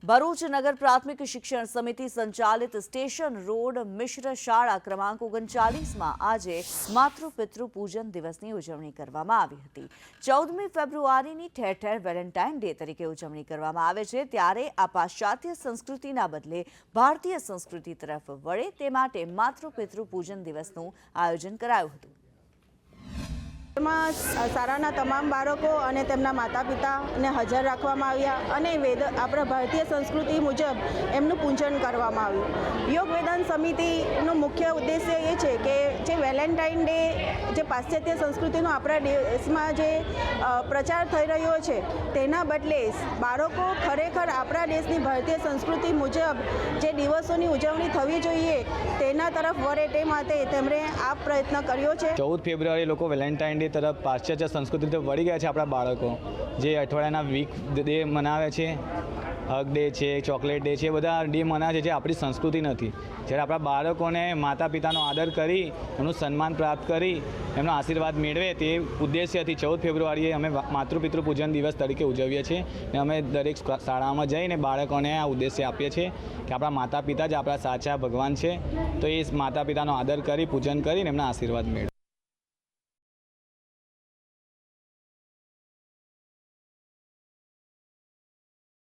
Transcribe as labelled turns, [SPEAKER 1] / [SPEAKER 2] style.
[SPEAKER 1] ભરૂચ નગર પ્રાથમિક શિક્ષણ સમિતિ સંચાલિત સ્ટેશન રોડ મિશ્ર શાળા ક્રમાંક 39માં આજે માતૃપિતૃ પૂજન દિવસની ઉજવણી કરવામાં આવી હતી। 14મી ફેબ્રુઆરીની ઠેર ઠેર વેલેન્ટાઇન ડે તરીકે ઉજવણી કરવામાં આવે છે, ત્યારે આ પાશ્ચાત્ય સંસ્કૃતિના બદલે ભારતીય સંસ્કૃતિ તરફ વળે તે માટે માતૃપિતૃ પૂજન દિવસનું આયોજન કરાયું હતું।
[SPEAKER 2] શાળાના તમામ બાળકો અને તેમના માતા પિતાને હાજર રાખવામાં આવ્યા અને આપણા ભારતીય સંસ્કૃતિ મુજબ એમનું પૂજન કરવામાં આવ્યું। યોગ વેદાંત સમિતિનો મુખ્ય ઉદ્દેશ્ય એ છે કે જે વેલેન્ટાઇન ડે જે પાશ્ચાત્ય સંસ્કૃતિનો આપણા દેશમાં જે પ્રચાર થઈ રહ્યો છે તેના બદલે બાળકો ખરેખર આપણા દેશની ભારતીય સંસ્કૃતિ મુજબ જે દિવસોની ઉજવણી થવી જોઈએ તેના તરફ વળે તે માટે તેમણે આ પ્રયત્ન કર્યો છે।
[SPEAKER 3] 14 ફેબ્રુઆરી લોકો વેલેન્ટાઇન ડે તરફ પાશ્ચાત્ય સંસ્કૃતિ તરફ વળી ગયા છે। આપણા બાળકો જે અઠવાડિયાના વીક ડે મનાવે છે, હગ ડે છે, ચોકલેટ ડે છે, બધા ડે મનાવે છે જે આપણી સંસ્કૃતિ નથી। જ્યારે આપણા બાળકોને માતા પિતાનો આદર કરી એમનું સન્માન પ્રાપ્ત કરી એમનો આશીર્વાદ મેળવે તે ઉદ્દેશ્યથી 14 ફેબ્રુઆરીએ અમે માતૃપિતૃ પૂજન દિવસ તરીકે ઉજવીએ છીએ અને અમે દરેક શાળામાં જઈને બાળકોને આ ઉદ્દેશ્ય આપીએ છીએ કે આપણા માતા પિતા જ આપણા સાચા ભગવાન છે, તો એ માતા પિતાનો આદર કરી પૂજન કરીને એમના આશીર્વાદ મેળવે।